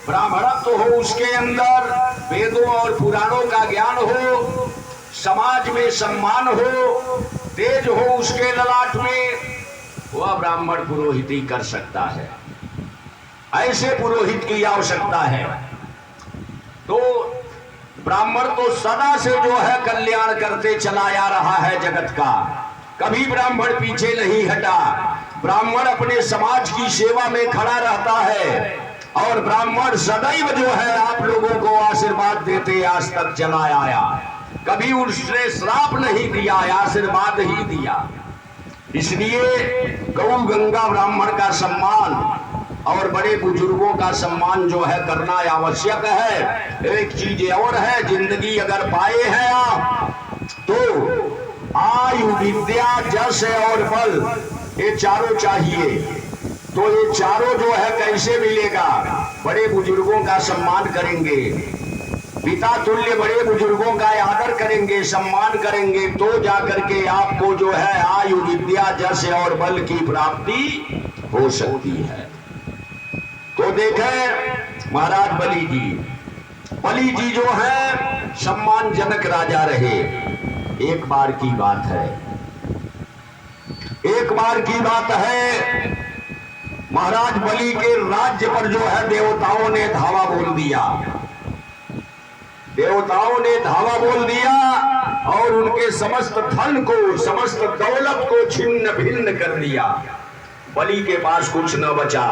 ब्राह्मणत्व हो उसके अंदर, वेदों और पुराणों का ज्ञान हो, समाज में सम्मान हो, तेज हो उसके ललाट में, वह ब्राह्मण पुरोहिती कर सकता है। ऐसे पुरोहित की आवश्यकता है। तो ब्राह्मण तो सदा से जो है कल्याण करते चला आ रहा है जगत का, कभी ब्राह्मण पीछे नहीं हटा। ब्राह्मण अपने समाज की सेवा में खड़ा रहता है और ब्राह्मण सदैव जो है आप लोगों को आशीर्वाद देते आज तक चला आया। कभी उसने श्राप नहीं दिया, आशीर्वाद ही दिया। इसलिए गौ गंगा ब्राह्मण का सम्मान और बड़े बुजुर्गों का सम्मान जो है करना आवश्यक है। एक चीज और है, जिंदगी अगर पाए हैं आप तो आयु, विद्या, जस और बल, ये चारों चाहिए। तो ये चारों जो है कैसे मिलेगा? बड़े बुजुर्गों का सम्मान करेंगे, पिता तुल्य बड़े बुजुर्गों का आदर करेंगे, सम्मान करेंगे, तो जाकर के आपको जो है आयु, विद्या, जस और बल की प्राप्ति हो सकती है। तो देखें महाराज बलि जी जो है सम्मानजनक राजा रहे। एक बार की बात है, महाराज बलि के राज्य पर जो है देवताओं ने धावा बोल दिया और उनके समस्त धन को, समस्त दौलत को छिन्न भिन्न कर दिया। बलि के पास कुछ न बचा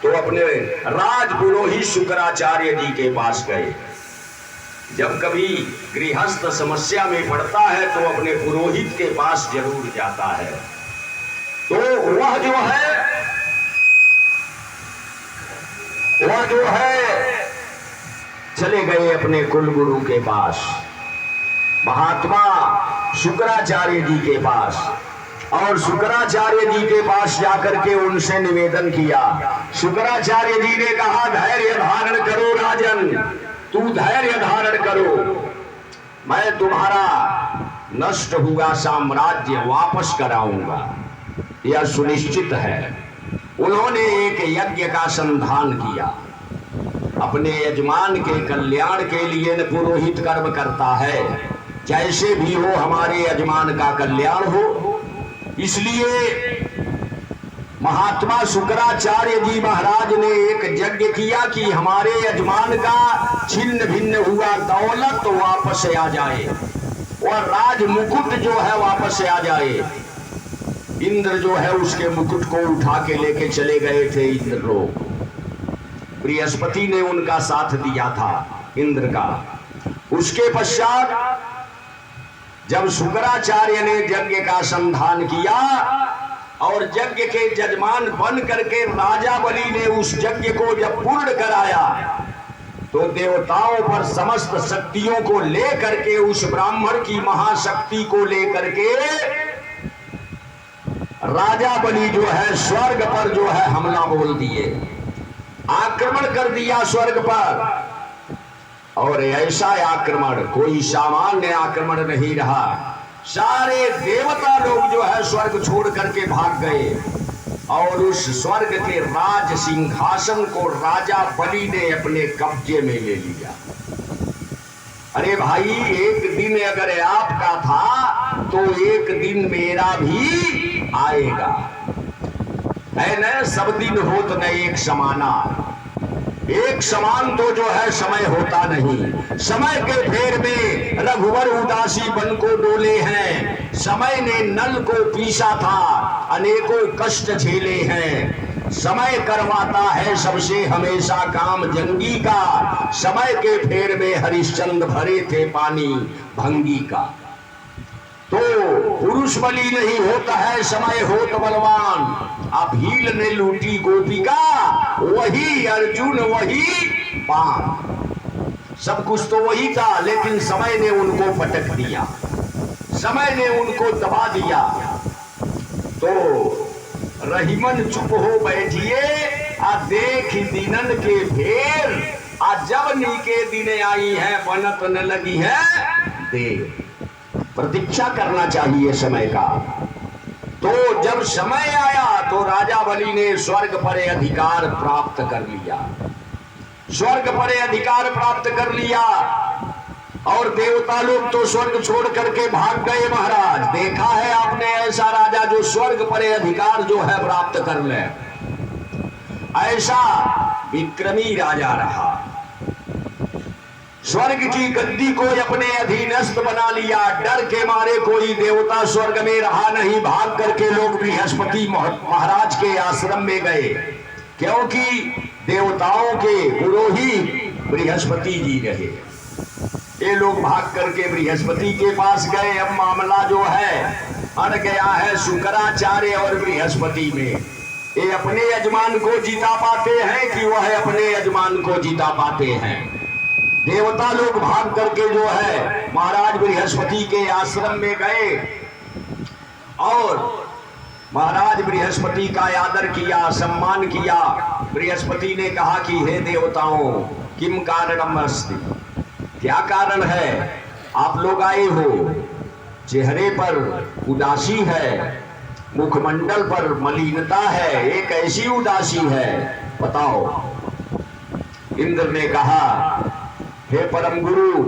तो अपने राज पुरोहित शुक्राचार्य जी के पास गए। जब कभी गृहस्थ समस्या में पड़ता है तो अपने पुरोहित के पास जरूर जाता है। तो वह जो है चले गए अपने कुलगुरु के पास, महात्मा शुक्राचार्य जी के पास, और शुक्राचार्य जी के पास जाकर के उनसे निवेदन किया। शुक्राचार्य जी ने कहा, धैर्य धारण करो राजन, तू धैर्य धारण करो, मैं तुम्हारा नष्ट हुआ साम्राज्य वापस कराऊंगा, यह सुनिश्चित है। उन्होंने एक यज्ञ का संधान किया। अपने यजमान के कल्याण के लिए न पुरोहित कर्म करता है, जैसे भी हो हमारे यजमान का कल्याण हो। इसलिए महात्मा शुक्राचार्य जी महाराज ने एक यज्ञ किया कि हमारे यजमान का छिन्न भिन्न हुआ दौलत वापस आ जाए और राज मुकुट जो है वापस आ जाए। इंद्र जो है उसके मुकुट को उठा के लेके चले गए थे इंद्र लोग। बृहस्पति ने उनका साथ दिया था इंद्र का। उसके पश्चात जब शुक्राचार्य ने यज्ञ का संधान किया और यज्ञ के जजमान बन करके राजा बलि ने उस यज्ञ को जब पूर्ण कराया तो देवताओं पर समस्त शक्तियों को लेकर के, उस ब्राह्मण की महाशक्ति को लेकर के राजा बलि जो है स्वर्ग पर जो है हमला बोल दिए, आक्रमण कर दिया स्वर्ग पर। और ऐसा आक्रमण कोई सामान्य आक्रमण नहीं रहा। सारे देवता लोग जो है स्वर्ग छोड़ करके भाग गए और उस स्वर्ग के राज सिंहासन को राजा बलि ने अपने कब्जे में ले लिया। अरे भाई, एक दिन अगर आपका था तो एक दिन मेरा भी आएगा, है न? सब दिन होत न एक समाना, एक समान तो जो है समय होता नहीं। समय के फेर में रघुवर उदासी बन को डोले हैं, समय ने नल को पीसा था, अनेकों कष्ट झेले हैं। समय करवाता है सबसे हमेशा काम जंगी का, समय के फेर में हरिश्चंद्र भरे थे पानी भंगी का। तो पुरुष बलि नहीं होता है, समय होत बलवान। अब भील ने लूटी गोपिका, वही अर्जुन वही पान। सब कुछ तो वही था, लेकिन समय ने उनको पटक दिया, समय ने उनको दबा दिया। तो रहीमन चुप हो बैठिए, आ देख दिनन के फेर, आ जब नीके दिन आई है बनत न लगी है देर। प्रतीक्षा करना चाहिए समय का। तो जब समय आया तो राजा बलि ने स्वर्ग पर अधिकार प्राप्त कर लिया। स्वर्ग पर अधिकार प्राप्त कर लिया और देवता लोग तो स्वर्ग छोड़ करके भाग गए। महाराज, देखा है आपने ऐसा राजा जो स्वर्ग पर अधिकार जो है प्राप्त कर ले? ऐसा विक्रमी राजा रहा, स्वर्ग की गद्दी को अपने अधीनस्थ बना लिया। डर के मारे कोई देवता स्वर्ग में रहा नहीं, भाग करके लोग बृहस्पति महाराज के आश्रम में गए, क्योंकि देवताओं के पुरोहित बृहस्पति जी रहे। ये लोग भाग करके बृहस्पति के पास गए। अब मामला जो है अड़ गया है शुक्राचार्य और बृहस्पति में। ये अपने यजमान को जिता पाते हैं कि वह अपने यजमान को जिता पाते हैं? देवता लोग भाग करके जो है महाराज बृहस्पति के आश्रम में गए और महाराज बृहस्पति का आदर किया, सम्मान किया। बृहस्पति ने कहा कि हे देवताओं, किम कारणम अस्ति, क्या कारण है आप लोग आए हो? चेहरे पर उदासी है, मुखमंडल पर मलिनता है, एक कैसी उदासी है बताओ? इंद्र ने कहा, हे परम गुरु,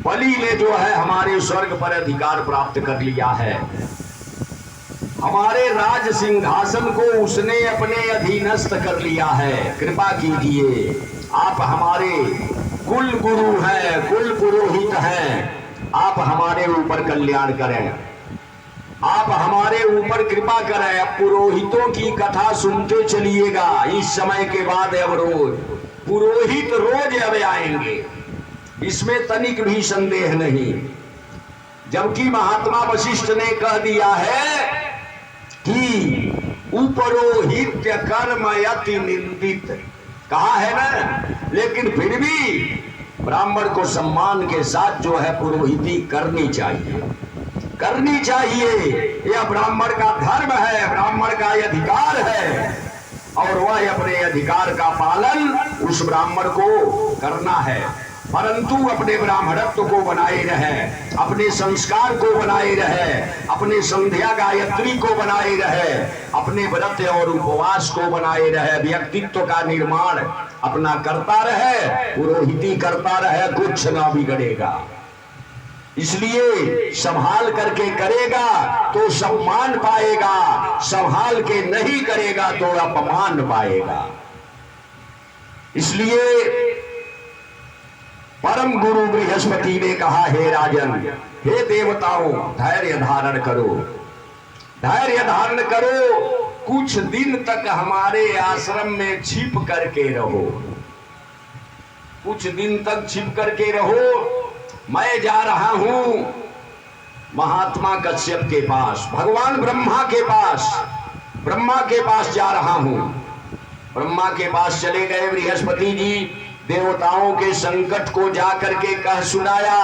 बलि ने जो है हमारे स्वर्ग पर अधिकार प्राप्त कर लिया है। हमारे राज सिंहासन को उसने अपने अधीनस्थ कर लिया है। कृपा कीजिए, आप हमारे कुल गुरु हैं, कुल पुरोहित हैं, आप हमारे ऊपर कल्याण करें, आप हमारे ऊपर कृपा करें। अब पुरोहितों की कथा सुनते चलिएगा। इस समय के बाद अब रोज पुरोहित रोज अब आएंगे, इसमें तनिक भी संदेह नहीं। जबकि महात्मा वशिष्ठ ने कह दिया है कि उपरोहित्य कर्म यति निंदित, कहा है ना, लेकिन फिर भी ब्राह्मण को सम्मान के साथ जो है पुरोहिती करनी चाहिए, करनी चाहिए। यह ब्राह्मण का धर्म है, ब्राह्मण का अधिकार है और वह अपने अधिकार का पालन उस ब्राह्मण को करना है। परंतु अपने ब्राह्मणत्व को बनाए रहे, अपने संस्कार को बनाए रहे, अपने संध्या गायत्री को बनाए रहे, अपने व्रत और उपवास को बनाए रहे, व्यक्तित्व का निर्माण अपना करता रहे, पुरोहिती करता रहे, कुछ ना बिगड़ेगा। इसलिए संभाल करके करेगा तो सम्मान पाएगा, संभाल के नहीं करेगा तो अपमान पाएगा। इसलिए परम गुरु बृहस्पति ने कहा, हे राजन, हे देवताओं, धैर्य धारण करो, धैर्य धारण करो, कुछ दिन तक हमारे आश्रम में छिप करके रहो, कुछ दिन तक छिप करके रहो। मैं जा रहा हूं महात्मा कश्यप के पास, भगवान ब्रह्मा के पास, ब्रह्मा के पास जा रहा हूं। ब्रह्मा के पास चले गए बृहस्पति जी, देवताओं के संकट को जाकर के कह सुनाया।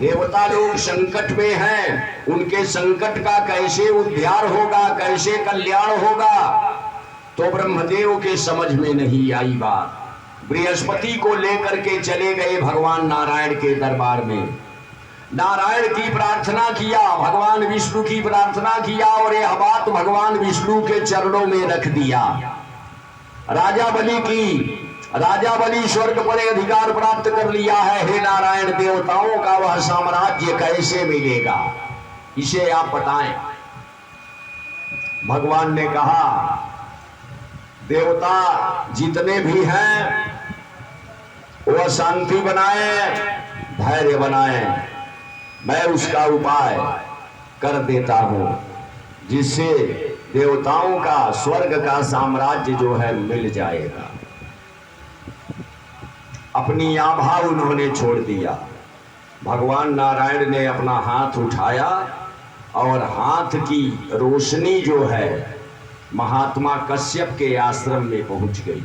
देवता लोग संकट में हैं, उनके संकट का कैसे उद्धार होगा, कैसे कल्याण होगा, तो ब्रह्मदेव के समझ में नहीं आई बात। बृहस्पति को लेकर के चले गए भगवान नारायण के दरबार में, नारायण की प्रार्थना किया, भगवान विष्णु की प्रार्थना किया और यह बात भगवान विष्णु के चरणों में रख दिया। राजा बलि की, राजा बलि स्वर्ग पर अधिकार प्राप्त कर लिया है, हे नारायण, देवताओं का वह साम्राज्य कैसे मिलेगा, इसे आप बताएं। भगवान ने कहा, देवता जितने भी हैं वह शांति बनाए, धैर्य बनाए, मैं उसका उपाय कर देता हूं जिससे देवताओं का स्वर्ग का साम्राज्य जो है मिल जाएगा। अपनी आभा उन्होंने छोड़ दिया। भगवान नारायण ने अपना हाथ उठाया और हाथ की रोशनी जो है महात्मा कश्यप के आश्रम में पहुंच गई।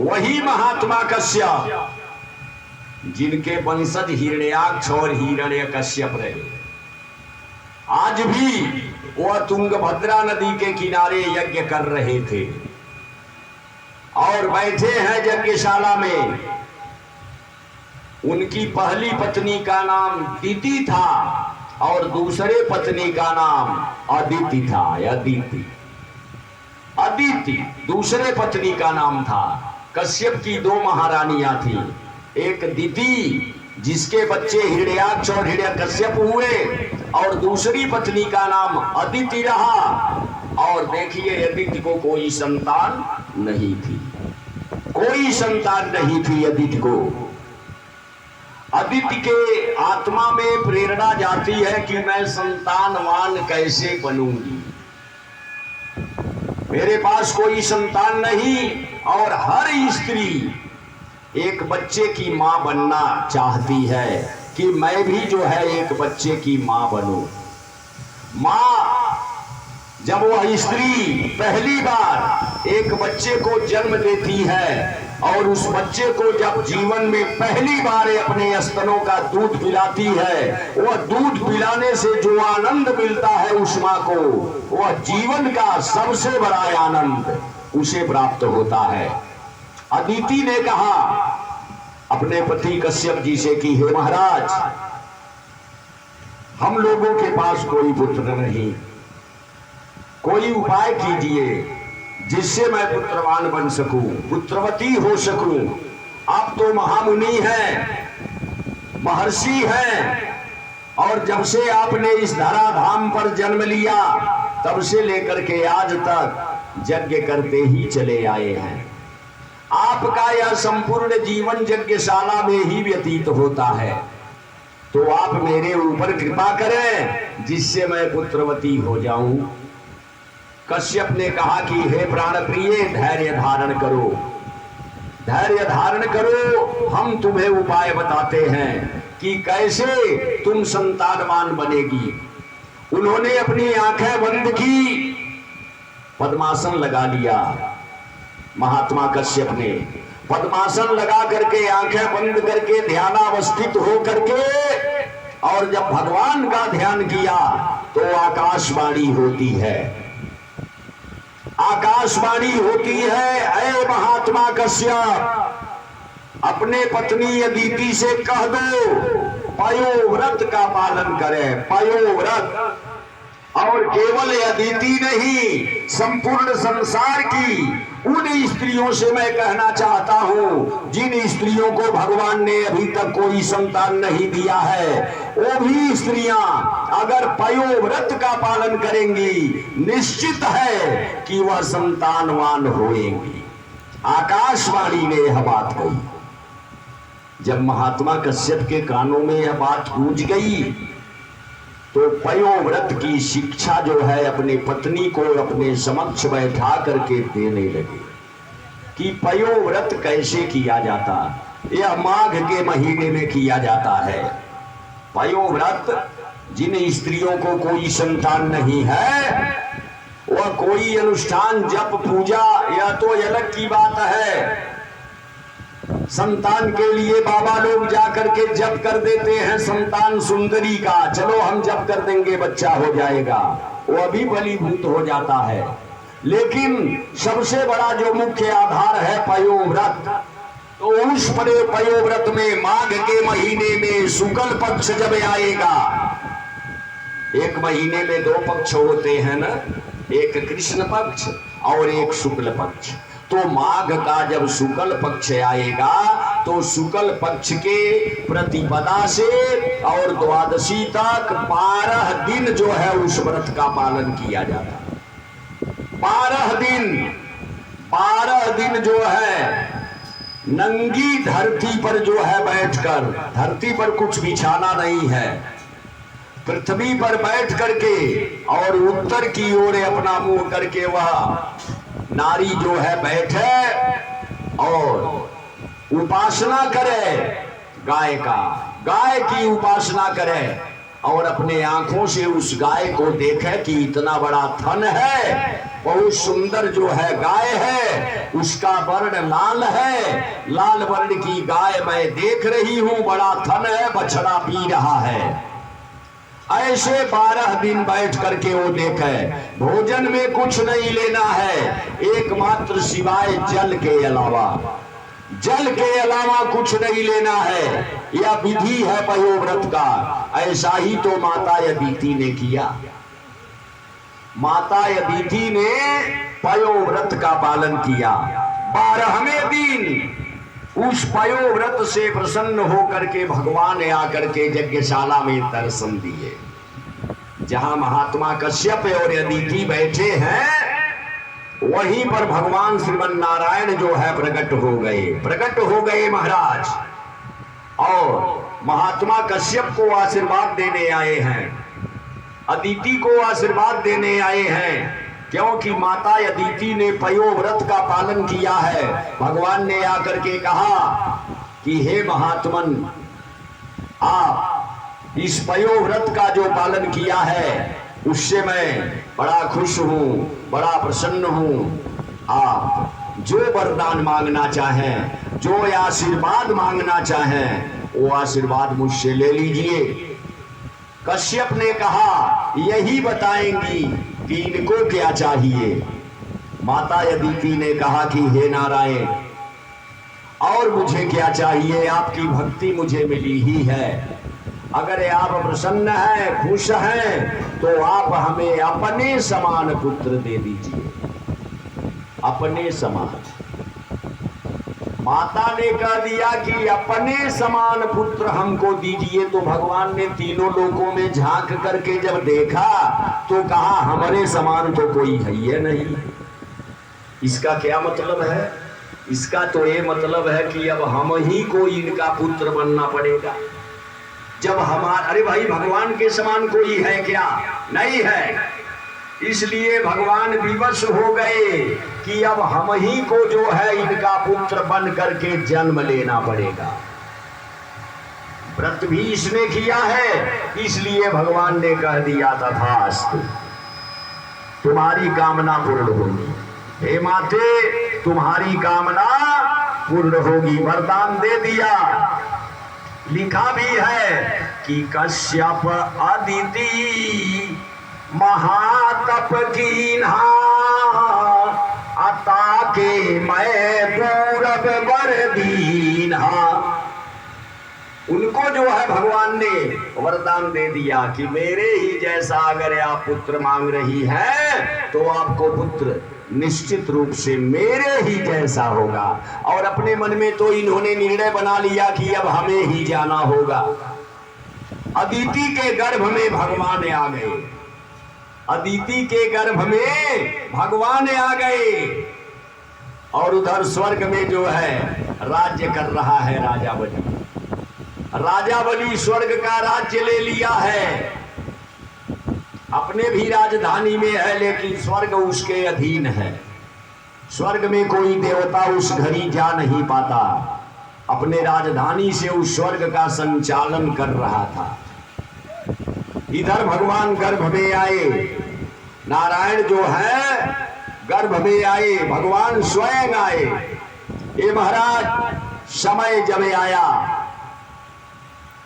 वही महात्मा कश्यप जिनके वंशज हिरण्याक्ष और हिरण्यकश्यप रहे, आज भी वह तुंगभद्रा नदी के किनारे यज्ञ कर रहे थे और बैठे हैं यज्ञशाला में। उनकी पहली पत्नी का नाम दीति था और दूसरे पत्नी का नाम अदिति था। अदिति अदिति दूसरे पत्नी का नाम था। कश्यप की 2 महारानियां थी, एक दिति जिसके बच्चे हिरण्याक्ष और हिरण्यकश्यप हुए, और दूसरी पत्नी का नाम अदिति रहा। और देखिए अदिति को कोई संतान नहीं थी, कोई संतान नहीं थी अदिति को। अदिति के आत्मा में प्रेरणा जाती है कि मैं संतानवान कैसे बनूंगी, मेरे पास कोई संतान नहीं। और हर स्त्री एक बच्चे की मां बनना चाहती है कि मैं भी जो है एक बच्चे की मां बनूं। मां जब वह स्त्री पहली बार एक बच्चे को जन्म देती है और उस बच्चे को जब जीवन में पहली बार अपने स्तनों का दूध पिलाती है, वह दूध पिलाने से जो आनंद मिलता है उस मां को, वह जीवन का सबसे बड़ा आनंद उसे प्राप्त होता है। अदिति ने कहा अपने पति कश्यप जी से कि हे महाराज, हम लोगों के पास कोई पुत्र नहीं, कोई उपाय कीजिए जिससे मैं पुत्रवान बन सकूं, पुत्रवती हो सकूं। आप तो महामुनि हैं, महर्षि हैं, और जब से आपने इस धराधाम पर जन्म लिया तब से लेकर के आज तक यज्ञ करते ही चले आए हैं। आपका यह संपूर्ण जीवन यज्ञशाला में ही व्यतीत होता है, तो आप मेरे ऊपर कृपा करें जिससे मैं पुत्रवती हो जाऊं। कश्यप ने कहा कि हे प्राण प्रिय, धैर्य धारण करो, धैर्य धारण करो, हम तुम्हें उपाय बताते हैं कि कैसे तुम संतानवान बनेगी। उन्होंने अपनी आंखें बंद की, पद्मासन लगा लिया। महात्मा कश्यप ने पद्मासन लगा करके आंखें बंद करके ध्यानावस्थित हो करके, और जब भगवान का ध्यान किया तो आकाशवाणी होती है, आकाशवाणी होती है, ऐ महात्मा कश्यप, अपने पत्नी अदिति से कह दो पयोव्रत का पालन करे, पयोव्रत। और केवल अदिति नहीं, संपूर्ण संसार की उन स्त्रियों से मैं कहना चाहता हूं जिन स्त्रियों को भगवान ने अभी तक कोई संतान नहीं दिया है, वो भी स्त्रियां अगर पयोव्रत का पालन करेंगी, निश्चित है कि वह संतानवान होएंगी। आकाशवाणी ने यह बात कही। जब महात्मा कश्यप के कानों में यह बात गूंज गई तो पयोव्रत की शिक्षा जो है अपने पत्नी को अपने समक्ष बैठा करके देने लगे कि पयोव्रत कैसे किया जाता। यह माघ के महीने में किया जाता है। पयोव्रत जिन स्त्रियों को कोई संतान नहीं है, वह कोई अनुष्ठान जप पूजा या तो अलग की बात है। संतान के लिए बाबा लोग जाकर के जप कर देते हैं संतान सुंदरी का, चलो हम जप कर देंगे बच्चा हो जाएगा, वो अभी फलीभूत हो जाता है। लेकिन सबसे बड़ा जो मुख्य आधार है पयोव्रत, तो उस पयोव्रत में माघ के महीने में शुक्ल पक्ष जब आएगा, एक महीने में 2 पक्ष होते हैं ना, एक कृष्ण पक्ष और एक शुक्ल पक्ष। तो माघ का जब शुक्ल पक्ष आएगा तो शुक्ल पक्ष के प्रतिपदा से और द्वादशी तक 12 दिन जो है उस व्रत का पालन किया जाता। 12 दिन जो है नंगी धरती पर जो है बैठकर, धरती पर कुछ बिछाना नहीं है, पृथ्वी पर बैठ करके और उत्तर की ओर अपना मुंह करके वह नारी जो है बैठे और उपासना करे गाय का, गाय की उपासना करे और अपने आंखों से उस गाय को देखे कि इतना बड़ा थन है, बहुत सुंदर जो है गाय है, उसका वर्ण लाल है, लाल वर्ण की गाय मैं देख रही हूं, बड़ा थन है, बछड़ा पी रहा है। ऐसे 12 दिन बैठ करके वो देखे। भोजन में कुछ नहीं लेना है, एकमात्र सिवाय जल के अलावा, जल के अलावा कुछ नहीं लेना है। यह विधि है पयोव्रत का। ऐसा ही तो माता अदिति ने किया। माता अदिति ने पयोव्रत का पालन किया। 12वें दिन उस पयोव्रत से प्रसन्न होकर के भगवान ने आकर के यज्ञशाला में दर्शन दिए। जहां महात्मा कश्यप और अदिति बैठे हैं, वहीं पर भगवान श्रीमन नारायण जो है प्रकट हो गए महाराज, और महात्मा कश्यप को आशीर्वाद देने आए हैं, अदिति को आशीर्वाद देने आए हैं, क्योंकि माता अदिति ने पयोव्रत का पालन किया है। भगवान ने आकर के कहा कि हे महात्मन, आप इस पयोव्रत का जो पालन किया है उससे मैं बड़ा खुश हूं, बड़ा प्रसन्न हूं। आप जो वरदान मांगना चाहें, जो आशीर्वाद मांगना चाहें, वो आशीर्वाद मुझसे ले लीजिए। कश्यप ने कहा यही बताएंगी कि इनको क्या चाहिए। माता अदिति ने कहा कि हे नारायण, और मुझे क्या चाहिए, आपकी भक्ति मुझे मिली ही है। अगर आप प्रसन्न हैं, खुश हैं, तो आप हमें अपने समान पुत्र दे दीजिए, अपने समान। माता ने कह दिया कि अपने समान पुत्र हमको दीजिए, तो भगवान ने तीनों लोकों में झांक करके जब देखा तो कहा हमारे समान तो कोई है ही नहीं। इसका क्या मतलब है? इसका तो ये मतलब है कि अब हम ही को इनका पुत्र बनना पड़ेगा। जब हमारे, अरे भाई भगवान के समान कोई है क्या? नहीं है। इसलिए भगवान विवश हो गए कि अब हम ही को जो है इनका पुत्र बन करके जन्म लेना पड़ेगा। व्रत भी इसने किया है, इसलिए भगवान ने कह दिया तथास्तु, तुम्हारी कामना पूर्ण होगी। हे माते, तुम्हारी कामना पूर्ण होगी। वरदान दे दिया। लिखा भी है कि कश्यप अदिति महातप कीन्हा, अता के मैं पूरब वर दीन्हा। उनको जो है भगवान ने वरदान दे दिया कि मेरे ही जैसा अगर आप पुत्र मांग रही हैं तो आपको पुत्र निश्चित रूप से मेरे ही जैसा होगा। और अपने मन में तो इन्होंने निर्णय बना लिया कि अब हमें ही जाना होगा। अदिति के गर्भ में भगवान आ गए, अदिति के गर्भ में भगवान आ गए, और उधर स्वर्ग में जो है राज्य कर रहा है राजा बलि। राजा बलि स्वर्ग का राज्य ले लिया है। अपने भी राजधानी में है, लेकिन स्वर्ग उसके अधीन है। स्वर्ग में कोई देवता उस घड़ी जा नहीं पाता। अपने राजधानी से उस स्वर्ग का संचालन कर रहा था। इधर भगवान गर्भ में आए, नारायण जो है गर्भ में आए, भगवान स्वयं आए। ये महाराज समय जब आया,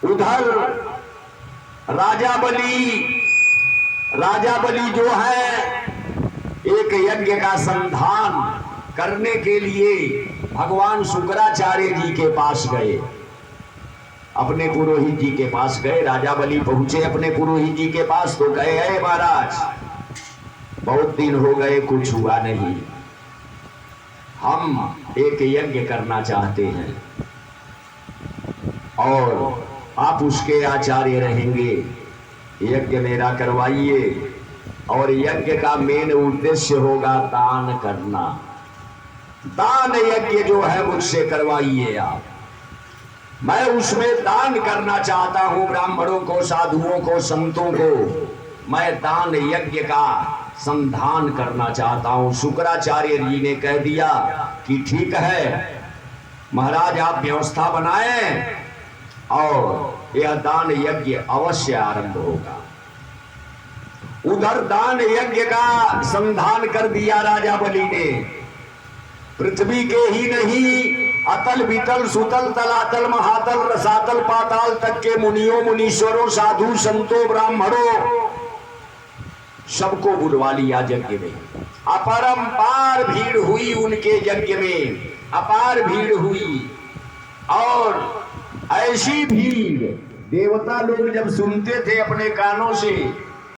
उधर राजा बलि जो है एक यज्ञ का संधान करने के लिए भगवान शुक्राचार्य जी के पास गए, अपने पुरोहित जी के पास गए। राजा बलि पहुंचे अपने पुरोहित जी के पास तो कहे, है महाराज, बहुत दिन हो गए, कुछ हुआ नहीं, हम एक यज्ञ करना चाहते हैं और आप उसके आचार्य रहेंगे। यज्ञ मेरा करवाइए, और यज्ञ का मेन उद्देश्य होगा दान करना। दान यज्ञ जो है मुझसे करवाइए आप। मैं उसमें दान करना चाहता हूं, ब्राह्मणों को, साधुओं को, संतों को मैं दान यज्ञ का संधान करना चाहता हूं। शुक्राचार्य जी ने कह दिया कि ठीक है महाराज, आप व्यवस्था बनाएं और यह दान यज्ञ अवश्य आरंभ होगा। उधर दान यज्ञ का संधान कर दिया राजा बलि ने। पृथ्वी के ही नहीं, अतल वितल सुतल तलातल महातल रसातल पाताल तक के मुनियों, मुनीश्वरों, साधु संतों, ब्राह्मणों सबको बुलवा लिया यज्ञ में। अपरंपार भीड़ हुई उनके यज्ञ में, अपार भीड़ हुई। और ऐसी भीड़ देवता लोग जब सुनते थे अपने कानों से